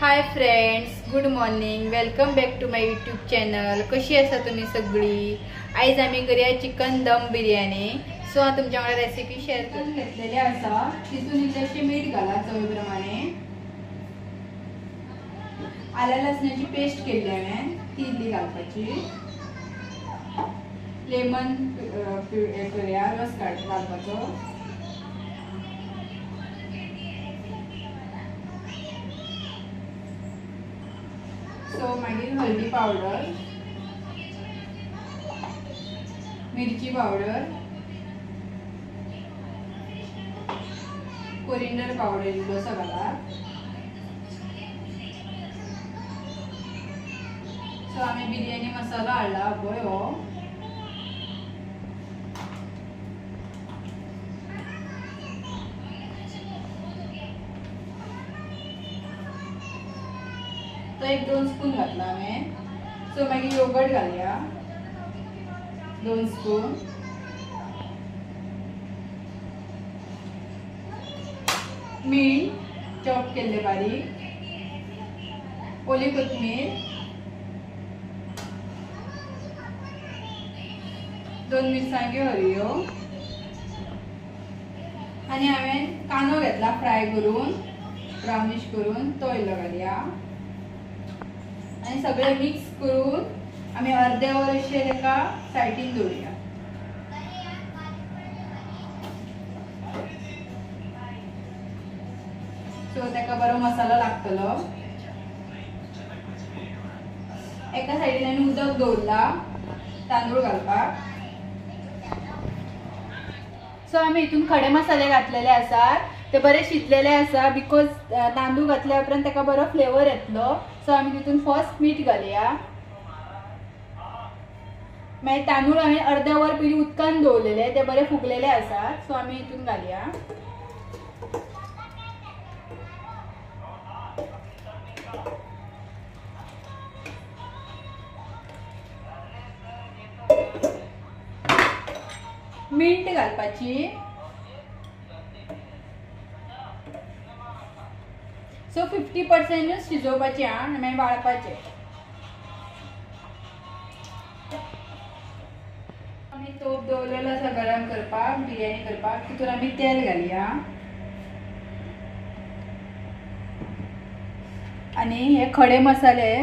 Hi friends, good morning. Welcome back to my YouTube channel. कशी आसा तुम्ही सगळी? आयज आम्ही करूया चिकन दम बिर्याणी. सो हांव तुमच्या वांगडा रेसिपी शेअर करून घेतलेली आसा. तितून इल्लेशे मीठ घाला चवी प्रमाणे. आल्या लसणाची पेस्ट केली हांवें, ती इल्ली घालपाची. लेमन करूया, रस घालपाचो. सो मागीर हळदी पावडर, मिरची पावडर, कोरिएंडर पावडर इल्लोसो घाला. सो आम्ही बिर्याणी मसाला हाडला पळय हो. तो 1-2 स्पून घातला हांवें. सो मागीर योगर्ट घालया 2 स्पून. मीठ चॉप केले बारीक, ओली कोथमीर, 2 मिरसांग्यो हरव्यो आनी हांवें कांदो घेतला फ्राय करून, ब्राउनिश करून, तो इल्लो घालया. आणि सगळे मिक्स करून आम्ही अर्ध्या वर अशें तेका सायडीन दवरुया. सो तेका बरो मसालो लागतलो. एका सायडीन आमी उदक दवरला तांदूळ घालपाक. सो आमी हितून खडे मसाले घातलेले आसात, ते बरे शिजलेले आसा. बिकॉज तांदूळ घातल्या उपरांत तेका बरो फ्लेवर येतलो. सो आमी तितून फर्स्ट मीठ घालया. मागीर तांदूळ हांवें अर्द्या वर पयलीं उदकान दवरलेले, ते बरे फुगलेले आसात. सो आमी हितून घालया. मीठ घालपाची. सो 50% शिजोवपाचे आनी मागीर वाळपाचे. आमी तोप दवरलेलो आसा गरम करपाक, बिर्याणी करपाक. तितून आमी तेल घालया आनी हे खडे मसाले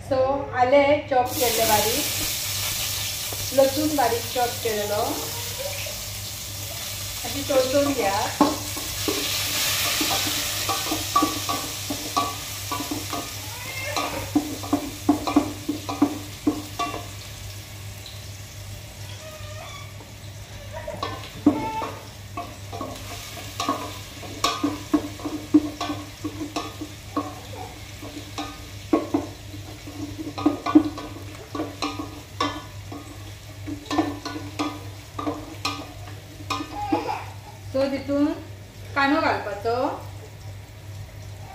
सो आले चॉप केले बारीक, लसूण बारीक चॉप केलेलो अशी तळसून घ्या. सो तितून कांदो घालपाचो,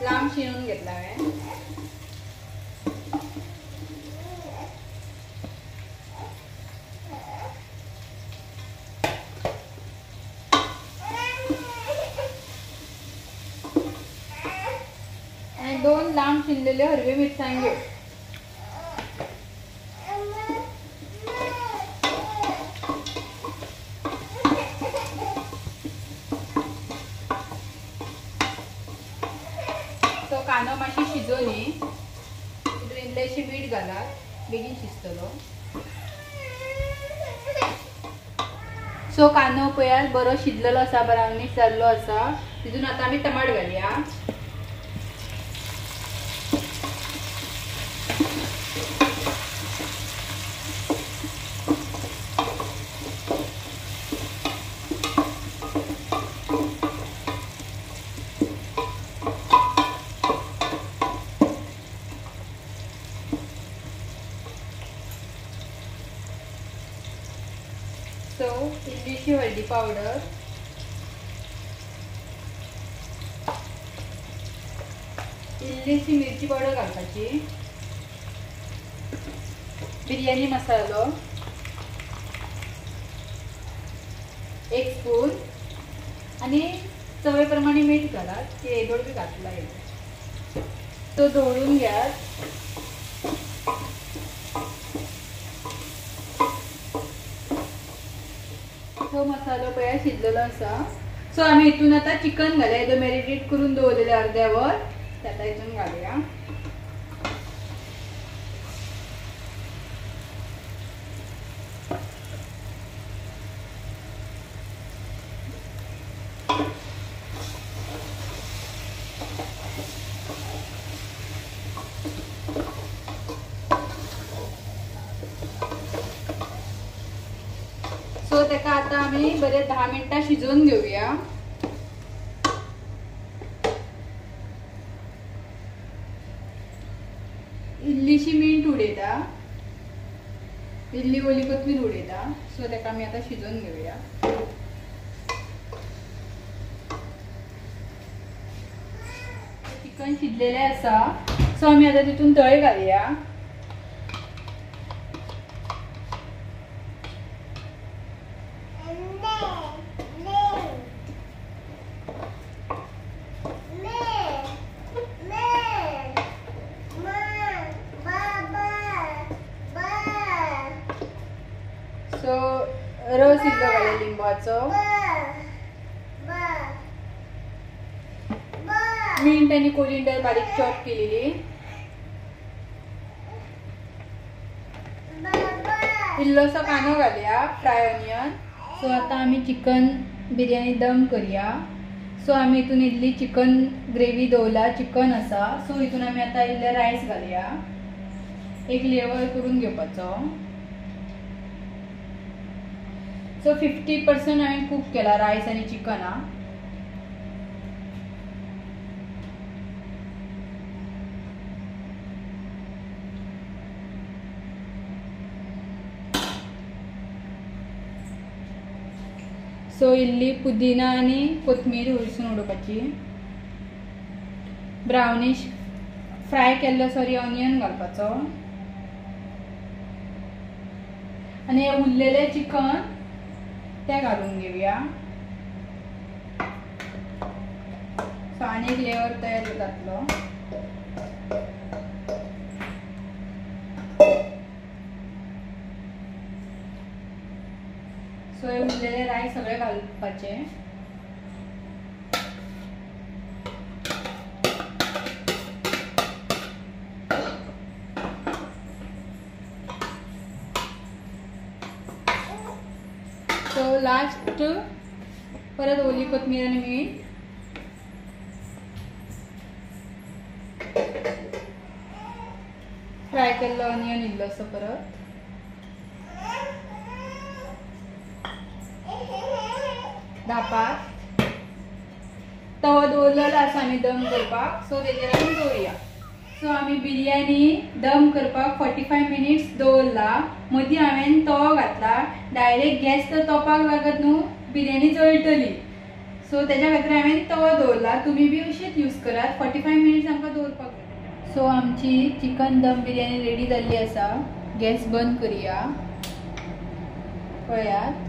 लांब शिनून घेतला हांवें. आणि 2 लांब शिनलेले हरवे मिरसांग्यो. तो कांदो मातशी शिजोनी तितून इल्लेशें मीठ घालात, बेगीन शिजतलो. सो कांदो पळयात बरो शिजलेलो आसा, ब्राउनिश जाल्लो आसा. तितून आतां आमी टमाट घालया. सो इल्लीशी हळदी पावडर, इल्लीशी मिरची पावडर घालपाची, बिर्याणी मसालो 1 स्पून आणि चवेप्रमाणे मीठ घाला. तेल बी घातला आहे तो ढवळून घ्या. तो मसालो पळय शिजलेलो असा. सो आम्ही इथून आता चिकन घालूया. तो मॅरिनेट करून दवरलेले अर्ध्यावर त्यात इथून घालूया. सो त्याका आता आम्ही बरे 10 मिनिटां शिजवून घेऊया. इल्लीशी मीठ उडयता, इल्ली ओली कोथमीर उडयता. सो त्याका आम्ही आता शिजवून घेऊया. चिकन शिजलेले असा. सो आम्ही आता तिथून तळी घालूया. सो रस इल्लो घालूया लिंबाचो, मिंट आणि कोरिंडर बारीक चॉप केलेली, इल्लोसो कांदो घालूया, फ्राय ऑनियन. सो आता आम्ही चिकन बिर्याणी दम करूया. सो आम्ही इथून इल्ली चिकन ग्रेव्ही दवरला, चिकन असा. सो इथून आम्ही आता इल्ले रायस घालूया. एक लेवर करून घेवपाचो. सो 50% हांवें कुक केला रायस आणि चिकन. सो इल्ली पुदिना आणि कोथमीर उडसून उडोवपाची. ब्राउनिश फ्राय केल्लो ऑनियन घालपाचो आणि हे उरलेले चिकन ते घालून घेऊया. सो आनी एक लेवर तयार जातलो. सो हे उरलेले राईस सगळे घालपाचे. सो लास्ट परत ओली कोथमीर आणि मीठ. फ्राय केल्लो ऑनियन इल्लोसो परत. धापाक तवो दवरलेलो आसा आमी दम करपाक. सो तेजेर आमी दवरया. सो आमी बिर्याणी दम करपाक 45 मिनिट्स दवरला. मदीं हांवें तवो घातला. डायरेक्ट गॅस तर तोपाक लागत न्हू, बिर्याणी जळटली. सो तेज्या खातीर हांवें तवो दवरला. तुमी बी अशीच यूज करात. 45 मिनिट्स आमकां दवरपाक जाय. सो आमची चिकन दम बिर्याणी रेडी जाल्ली आसा. गॅस बंद करूया. पळयात.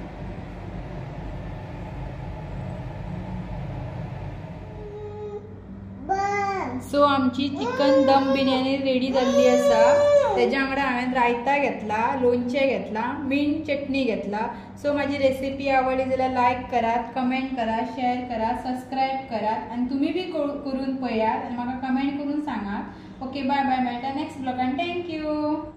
सो आमची चिकन दम बिर्याणी रेडी जाल्ली आसा. तेज्या वांगडा हांवें रायता घेतला, लोणचें घेतला, मिंट चटणी घेतला. सो माझी रेसिपी आवडली जाल्यार लायक करात, कमेंट करा, शेअर करा, सबस्क्राईब करात आणि तुम्ही बी करून पळयात आणि म्हाका कमेंट करून सांगात. Okay, bye bye. मेळटा नेक्स्ट ब्लॉगान. थँक्यू.